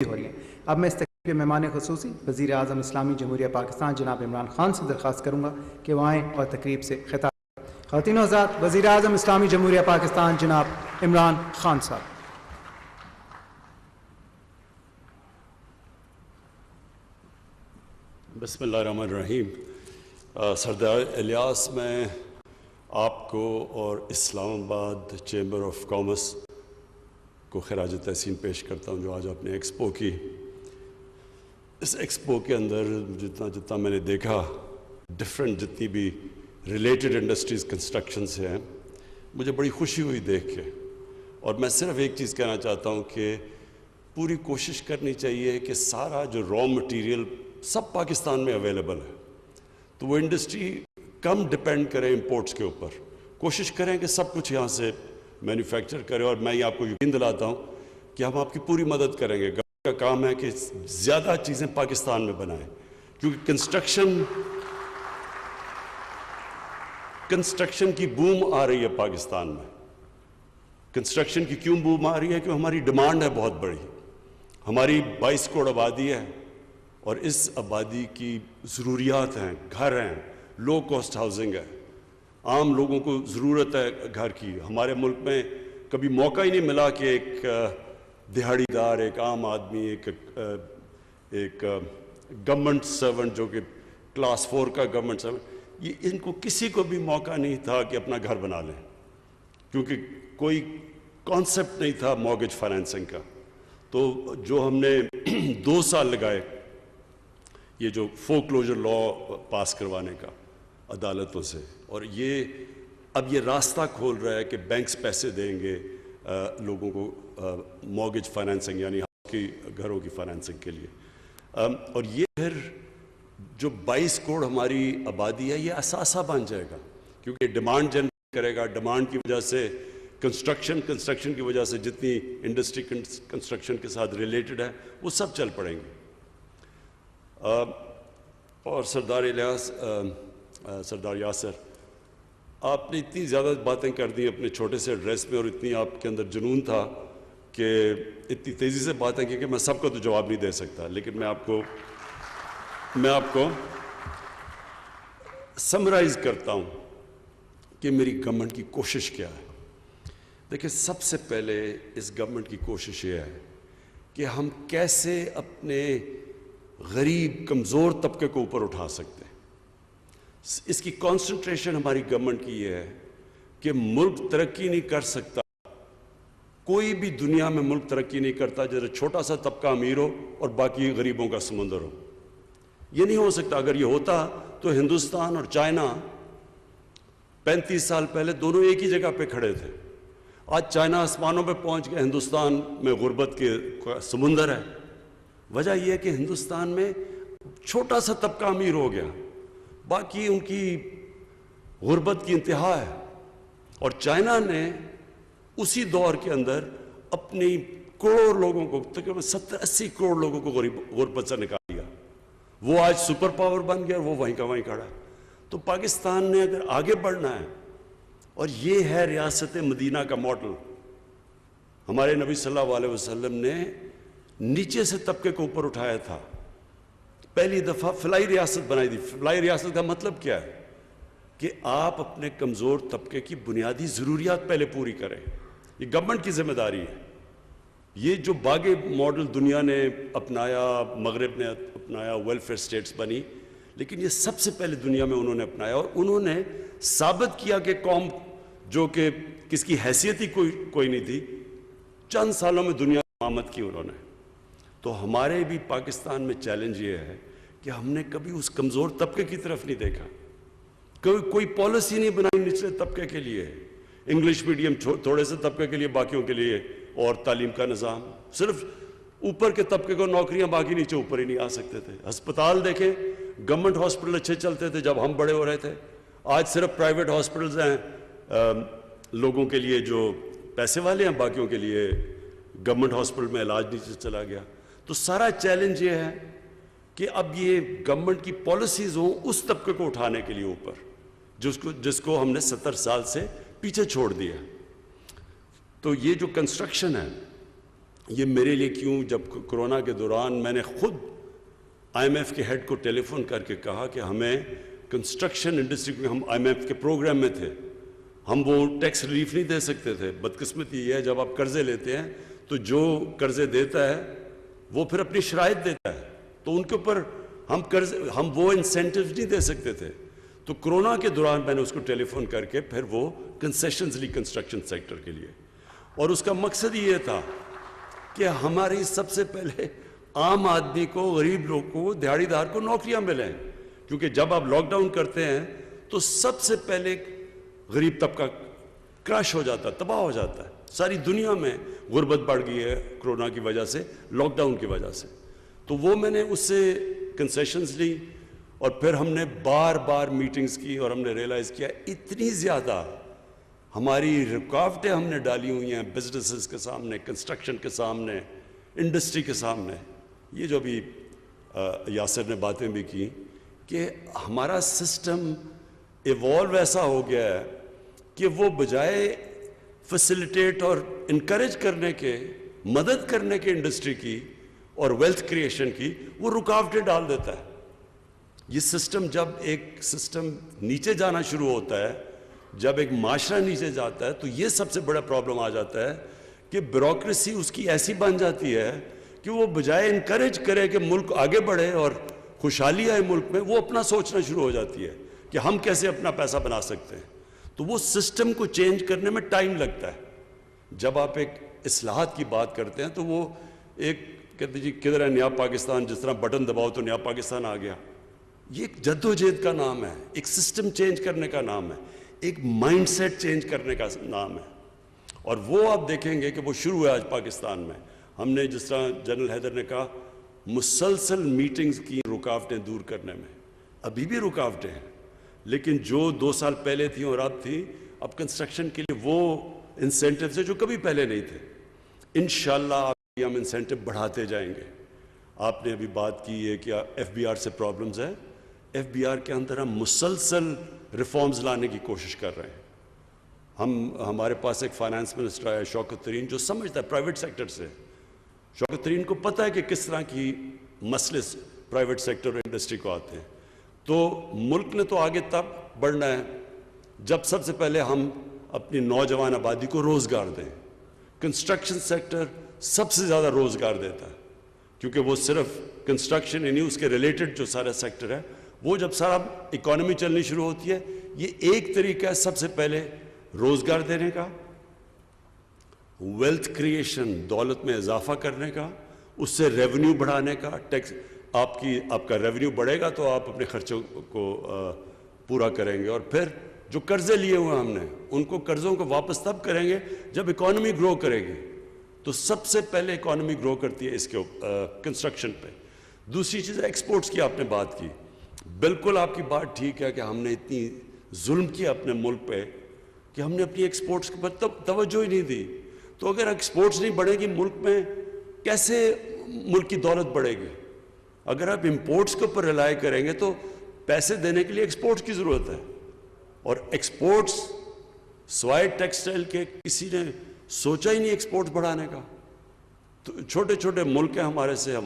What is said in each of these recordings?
ہو رہی ہیں۔ اب میں اس تقریب کے مہمان خصوصی وزیر اعظم اسلامی جمہوریہ پاکستان جناب عمران خان سے درخواست کروں گا کہ وہ آئیں اور تقریب سے خطاب کریں۔ خواتین و حضرات، وزیر اعظم اسلامی جمہوریہ پاکستان جناب عمران خان صاحب۔ بسم اللہ الرحمن الرحیم۔ سردار الیاس، میں آپ کو اور اسلام آباد چیمبر آف کامرس کو خراج تحسین پیش کرتا ہوں جو آج آپ نے ایکسپو کی۔ اس ایکسپو کے اندر جتنا میں نے دیکھا، ڈفرینٹ جتنی بھی ریلیٹڈ انڈسٹریز کنسٹرکشن سے ہیں، مجھے بڑی خوشی ہوئی دیکھ کے۔ اور میں صرف ایک چیز کہنا چاہتا ہوں کہ پوری کوشش کرنی چاہیے کہ سارا جو را مٹیریل سب پاکستان میں اویلیبل ہے، تو وہ انڈسٹری کم ڈپینڈ کرے امپورٹس کے اوپر، کوشش کریں کہ سب کچھ یہاں سے مینوفیکچر کرے۔ اور میں آپ کو یقین دلاتا ہوں کہ ہم آپ کی پوری مدد کریں گے۔ گورنمنٹ کا کام ہے کہ زیادہ چیزیں پاکستان میں بنائیں، کیونکہ کنسٹرکشن کی بوم آ رہی ہے پاکستان میں۔ کنسٹرکشن کی کیوں بوم آ رہی ہے؟ کہ ہماری ڈیمانڈ ہے بہت بڑی، ہماری 22 کروڑ آبادی ہے، اور اس آبادی کی ضروریات ہیں، گھر ہیں، لو کاسٹ ہاؤسنگ ہے، عام لوگوں کو ضرورت ہے گھر کی۔ ہمارے ملک میں کبھی موقع ہی نہیں ملا کہ ایک دہاڑی دار، ایک عام آدمی، ایک گورنمنٹ سرونٹ جو کہ کلاس 4 کا گورنمنٹ سرونٹ، ان کو کسی کو بھی موقع نہیں تھا کہ اپنا گھر بنا لیں، کیونکہ کوئی کانسیپٹ نہیں تھا مارگیج فائنینسنگ کا۔ تو جو ہم نے 2 سال لگائے یہ جو فور کلوجر لا پاس کروانے کا عدالتوں سے، اور اب یہ راستہ کھول رہا ہے کہ بینکس پیسے دیں گے لوگوں کو مارگیج فائنینسنگ، یعنی گھروں کی فائنینسنگ کے لیے۔ اور یہ پھر جو 22 کروڑ ہماری آبادی ہے، یہ اثاثہ بن جائے گا، کیونکہ ڈیمانڈ جنریٹ کرے گا۔ ڈیمانڈ کی وجہ سے کنسٹرکشن کی وجہ سے جتنی انڈسٹری کنسٹرکشن کے ساتھ ریلیٹڈ ہے وہ سب چل پڑیں گے۔ اور سردار الیاس، سردار یاسر، آپ نے اتنی زیادہ باتیں کر دیں اپنے چھوٹے سے ایڈریس میں، اور اتنی آپ کے اندر جنون تھا کہ اتنی تیزی سے باتیں کی کہ میں سب کو تو جواب نہیں دے سکتا، لیکن میں آپ کو سمرائز کرتا ہوں کہ میری گورنمنٹ کی کوشش کیا ہے۔ دیکھیں، سب سے پہلے اس گورنمنٹ کی کوشش یہ ہے کہ ہم کیسے اپنے غریب کمزور طبقے کو اوپر اٹھا سکتے ہیں۔ اس کی کانسنٹریشن ہماری گورنمنٹ کی یہ ہے کہ ملک ترقی نہیں کر سکتا، کوئی بھی دنیا میں ملک ترقی نہیں کرتا جیسے چھوٹا سا طبقہ امیر ہو اور باقی غریبوں کا سمندر ہو۔ یہ نہیں ہو سکتا۔ اگر یہ ہوتا تو ہندوستان اور چائنا 35 سال پہلے دونوں ایک ہی جگہ پہ کھڑے تھے۔ آج چائنا آسمانوں پہ پہنچ گیا، ہندوستان میں غربت کے سمندر ہے۔ وجہ یہ ہے کہ ہندوستان میں چھوٹا سا طبقہ امیر ہو گیا، باقی ان کی غربت کی انتہا ہے۔ اور چائنا نے اسی دور کے اندر اپنی کروڑ لوگوں کو، تقریباً 70-80 کروڑ لوگوں کو غربت سے نکال دیا۔ وہ آج سپر پاور بن گیا، وہ وہیں کا وہیں کھڑا ہے۔ تو پاکستان نے اگر آگے بڑھنا ہے، اور یہ ہے ریاست مدینہ کا ماڈل، ہمارے نبی صلی اللہ علیہ وسلم نے نیچے سے طبقے کو اوپر اٹھایا تھا، پہلی دفعہ فلاحی ریاست بنائی تھی۔ فلاحی ریاست کا مطلب کیا ہے؟ کہ آپ اپنے کمزور طبقے کی بنیادی ضروریات پہلے پوری کریں۔ یہ گورنمنٹ کی ذمہ داری ہے۔ یہ جو باغی ماڈل دنیا نے اپنایا، مغرب نے اپنایا، ویلفیئر سٹیٹس بنی، لیکن یہ سب سے پہلے دنیا میں انہوں نے اپنایا، اور انہوں نے ثابت کیا کہ قوم جو کہ کس کی حیثیت ہی کوئی نہیں تھی، چند سالوں میں دنیا کی امامت کی انہوں نے۔ تو ہمارے بھی پاکستان میں چیلنج یہ ہے کہ ہم نے کبھی اس کمزور طبقے کی طرف نہیں دیکھا، کوئی پالیسی نہیں بنائی نچلے طبقے کے لیے، انگلش میڈیم تھوڑے سے طبقے کے لیے، باقیوں کے لیے، اور تعلیم کا نظام صرف اوپر کے طبقے کو نوکریاں، باقی نیچے اوپر ہی نہیں آ سکتے تھے۔ ہسپتال دیکھیں، گورنمنٹ ہاسپٹل اچھے چلتے تھے جب ہم بڑے ہو رہے تھے، آج صرف پرائیویٹ ہاسپٹلز ہیں لوگوں کے لیے جو پیسے والے ہیں، باقیوں کے لیے گورنمنٹ ہاسپٹل میں علاج نیچے چلا گیا۔ تو سارا چیلنج یہ ہے کہ اب یہ گورنمنٹ کی پالیسیز ہوں اس طبقے کو اٹھانے کے لیے اوپر، جس کو ہم نے 70 سال سے پیچھے چھوڑ دیا۔ تو یہ جو کنسٹرکشن ہے، یہ میرے لیے کیوں، جب کورونا کے دوران میں نے خود آئی ایم ایف کے ہیڈ کو ٹیلی فون کر کے کہا کہ ہمیں کنسٹرکشن انڈسٹری کو، ہم آئی ایم ایف کے پروگرام میں تھے، ہم وہ ٹیکس ریلیف نہیں دے سکتے تھے. بدقسمتی یہ ہے جب آپ قرضے لیتے ہیں تو جو قرضے دیتا ہے وہ پھر اپنی شرائط دیتا ہے، تو ان کے اوپر ہم وہ انسینٹیوز نہیں دے سکتے تھے. تو کرونا کے دوران میں نے اس کو ٹیلی فون کر کے پھر وہ کنسیشنز لی کنسٹرکشن سیکٹر کے لیے، اور اس کا مقصد یہ تھا کہ ہماری سب سے پہلے عام آدمی کو، غریب لوگ کو، دیہڑی دار کو نوکریاں ملیں. کیونکہ جب آپ لاک ڈاؤن کرتے ہیں تو سب سے پہلے غریب طبقہ کریش ہو جاتا ہے، تباہ ہو جاتا ہے. ساری دنیا میں غربت بڑھ گئی ہے کرونا کی وجہ سے، لاک ڈاؤن کی وجہ سے. تو وہ میں نے اس سے کنسیشنز لی، اور پھر ہم نے بار بار میٹنگز کی، اور ہم نے ریئلائز کیا اتنی زیادہ ہماری رکاوٹیں ہم نے ڈالی ہوئی ہیں بزنسز کے سامنے، کنسٹرکشن کے سامنے، انڈسٹری کے سامنے. یہ جو بھی یاسر نے باتیں بھی کی کہ ہمارا سسٹم ایوالو ایسا ہو گیا ہے کہ وہ بجائے فیسیلیٹیٹ اور انکریج کرنے کے، مدد کرنے کے انڈسٹری کی اور ویلتھ کریشن کی، وہ رکاوٹیں ڈال دیتا ہے. یہ سسٹم، جب ایک سسٹم نیچے جانا شروع ہوتا ہے، جب ایک معاشرہ نیچے جاتا ہے، تو یہ سب سے بڑا پرابلم آ جاتا ہے کہ بیوروکریسی اس کی ایسی بن جاتی ہے کہ وہ بجائے انکریج کرے کہ ملک آگے بڑھے اور خوشحالی آئے ملک میں، وہ اپنا سوچنا شروع ہو جاتی ہے کہ ہم کیسے اپنا پیسہ بنا سکتے ہیں. تو وہ سسٹم کو چینج کرنے میں ٹائم لگتا ہے. جب آپ ایک اصلاحات کی بات کرتے ہیں تو وہ ایک کہتے جی کدھر ہے نیا پاکستان، جس طرح بٹن دباؤ تو نیا پاکستان آ گیا. یہ ایک جد و جہد کا نام ہے، ایک سسٹم چینج کرنے کا نام ہے، ایک مائنڈ سیٹ چینج کرنے کا نام ہے. اور وہ آپ دیکھیں گے کہ وہ شروع ہے آج پاکستان میں. ہم نے جس طرح جنرل حیدر نے کہا مسلسل میٹنگز کی رکاوٹیں دور کرنے میں، ابھی بھی رکاوٹیں ہیں، لیکن جو 2 سال پہلے تھیں اور اب تھی، اب کنسٹرکشن کے لیے وہ انسینٹیو سے جو کبھی پہلے نہیں تھے. انشاءاللہ ہم انسینٹیو بڑھاتے جائیں گے. آپ نے ابھی بات کی ہے کہ ایف بی آر سے پرابلمز ہے. ایف بی آر کے اندر ہم مسلسل ریفارمز لانے کی کوشش کر رہے ہیں. ہمارے پاس ایک فائنانس منسٹر آیا شوکت ترین، جو سمجھتا ہے پرائیویٹ سیکٹر سے. شوکت ترین کو پتہ ہے کہ کس طرح کی مسئلے پرائیویٹ سیکٹر اور انڈسٹری کو آتے ہیں. تو ملک نے تو آگے تب بڑھنا ہے جب سب سے پہلے ہم اپنی نوجوان آبادی کو روزگار دیں. کنسٹرکشن سیکٹر سب سے زیادہ روزگار دیتا ہے، کیونکہ وہ صرف کنسٹرکشن ہی نہیں، اس کے ریلیٹڈ جو سارا سیکٹر ہے، وہ جب سارا اکانومی چلنی شروع ہوتی ہے، یہ ایک طریقہ ہے سب سے پہلے روزگار دینے کا، ویلتھ کریشن، دولت میں اضافہ کرنے کا، اس سے ریونیو بڑھانے کا. ٹیکس آپ کا ریونیو بڑھے گا تو آپ اپنے خرچوں کو پورا کریں گے. اور پھر جو قرضے لیے ہوئے ہم نے، ان کو قرضوں کو واپس تب کریں گے جب اکانومی گرو کرے گی. تو سب سے پہلے اکانومی گرو کرتی ہے اس کے کنسٹرکشن پہ. دوسری چیز ایکسپورٹس کی آپ نے بات کی. بالکل آپ کی بات ٹھیک ہے کہ ہم نے اتنی ظلم کیا اپنے ملک پہ کہ ہم نے اپنی ایکسپورٹس پر توجہ ہی نہیں دی. تو اگر ایکسپورٹس نہیں بڑھے گی ملک میں، کیسے ملک کی دولت بڑھے گی؟ اگر آپ امپورٹس کے اوپر ریلائی کریں گے تو پیسے دینے کے لیے ایکسپورٹس کی ضرورت ہے. اور ایکسپورٹس سوائے ٹیکسٹائل کے کسی نے سوچا ہی نہیں ایکسپورٹس بڑھانے کا. تو چھوٹے چھوٹے ملک ہیں ہمارے سے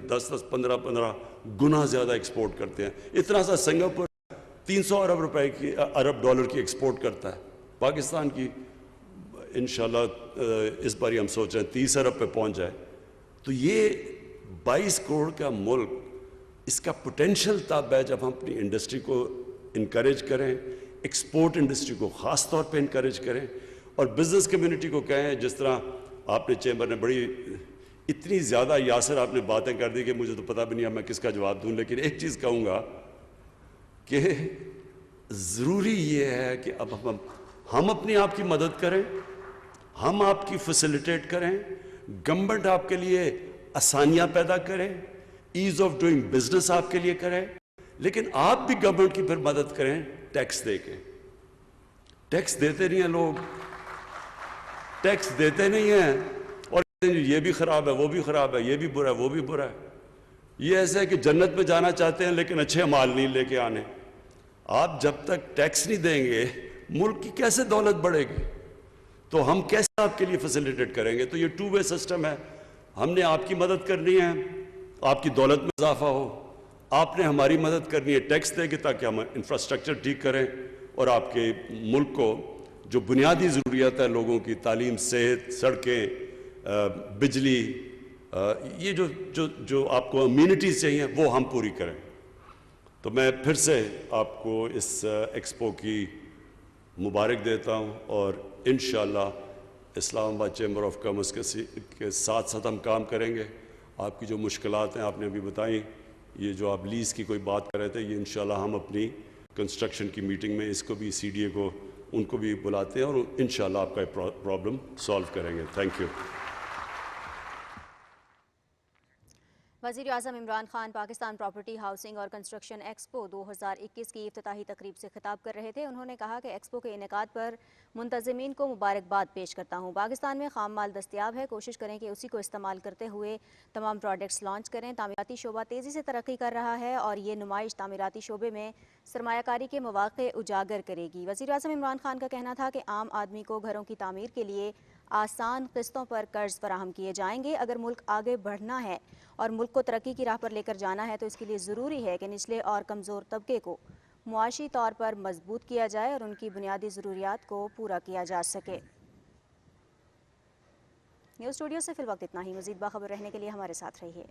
10 15 گنا زیادہ ایکسپورٹ کرتے ہیں. اتنا سا سنگاپور 300 ارب ڈالر کی ایکسپورٹ کرتا ہے. پاکستان کی انشاءاللہ اس بار ہم سوچ رہے ہیں 30 ارب پہ پہنچ جائے. تو یہ 22 کروڑ کا ملک، اس کا پوٹینشیل تب ہے جب ہم اپنی انڈسٹری کو انکریج کریں، ایکسپورٹ انڈسٹری کو خاص طور پہ انکریج کریں، اور بزنس کمیونٹی کو کہیں. جس طرح آپ نے چیمبر نے بڑی اتنی زیادہ یاسر آپ نے باتیں کر دی کہ مجھے تو پتہ بھی نہیں اب میں کس کا جواب دوں. لیکن ایک چیز کہوں گا کہ ضروری یہ ہے کہ اب ہم اپنی آپ کی مدد کریں، ہم آپ کی فیسیلیٹیٹ کریں، گورنمنٹ آپ کے لیے آسانیاں پیدا کرے، ایز آف ڈوئنگ بزنس آپ کے لیے کرے، لیکن آپ بھی گورنمنٹ کی پھر مدد کریں ٹیکس دے کے. ٹیکس دیتے نہیں ہیں لوگ، ٹیکس دیتے نہیں ہیں، اور یہ بھی خراب ہے، وہ بھی خراب ہے، یہ بھی برا ہے، وہ بھی برا ہے. یہ ایسا ہے کہ جنت میں جانا چاہتے ہیں لیکن اچھے مال نہیں لے کے آنے. آپ جب تک ٹیکس نہیں دیں گے ملک کی کیسے دولت بڑھے گی؟ تو ہم کیسے آپ کے لیے فیسیلیٹیٹ کریں گے؟ تو یہ ٹو وے سسٹم ہے. ہم نے آپ کی مدد کرنی ہے، آپ کی دولت میں اضافہ ہو، آپ نے ہماری مدد کرنی ہے ٹیکس دے کے تاکہ ہم انفراسٹرکچر ٹھیک کریں اور آپ کے ملک کو جو بنیادی ضروریات ہے لوگوں کی، تعلیم، صحت، سڑکیں، بجلی، یہ جو آپ کو امینٹیز چاہیے وہ ہم پوری کریں. تو میں پھر سے آپ کو اس ایکسپو کی مبارک دیتا ہوں، اور انشاءاللہ اسلام آباد چیمبر آف کامرس کے ساتھ ساتھ ہم کام کریں گے. آپ کی جو مشکلات ہیں آپ نے ابھی بتائیں، یہ جو آپ لیز کی کوئی بات کر رہے تھے، یہ انشاءاللہ ہم اپنی کنسٹرکشن کی میٹنگ میں اس کو بھی سی ڈی اے کو ان کو بھی بلاتے ہیں اور انشاءاللہ آپ کا پرابلم سالو کریں گے. Thank you. وزیر اعظم عمران خان پاکستان پراپرٹی، ہاؤسنگ اور کنسٹرکشن ایکسپو 2021 کی افتتاحی تقریب سے خطاب کر رہے تھے. انہوں نے کہا کہ ایکسپو کے انعقاد پر منتظمین کو مبارکباد پیش کرتا ہوں. پاکستان میں خام مال دستیاب ہے، کوشش کریں کہ اسی کو استعمال کرتے ہوئے تمام پروڈکٹس لانچ کریں. تعمیراتی شعبہ تیزی سے ترقی کر رہا ہے اور یہ نمائش تعمیراتی شعبے میں سرمایہ کاری کے مواقع اجاگر کرے گی. وزیر اعظم عمران خان کا کہنا تھا کہ عام آدمی کو گھروں کی تعمیر کے لیے آسان قسطوں پر قرض فراہم کیے جائیں گے. اگر ملک آگے بڑھنا ہے اور ملک کو ترقی کی راہ پر لے کر جانا ہے تو اس کے لیے ضروری ہے کہ نچلے اور کمزور طبقے کو معاشی طور پر مضبوط کیا جائے اور ان کی بنیادی ضروریات کو پورا کیا جا سکے. نیوز اسٹوڈیو سے فی الوقت اتنا ہی. مزید باخبر رہنے کے لیے ہمارے ساتھ رہیے.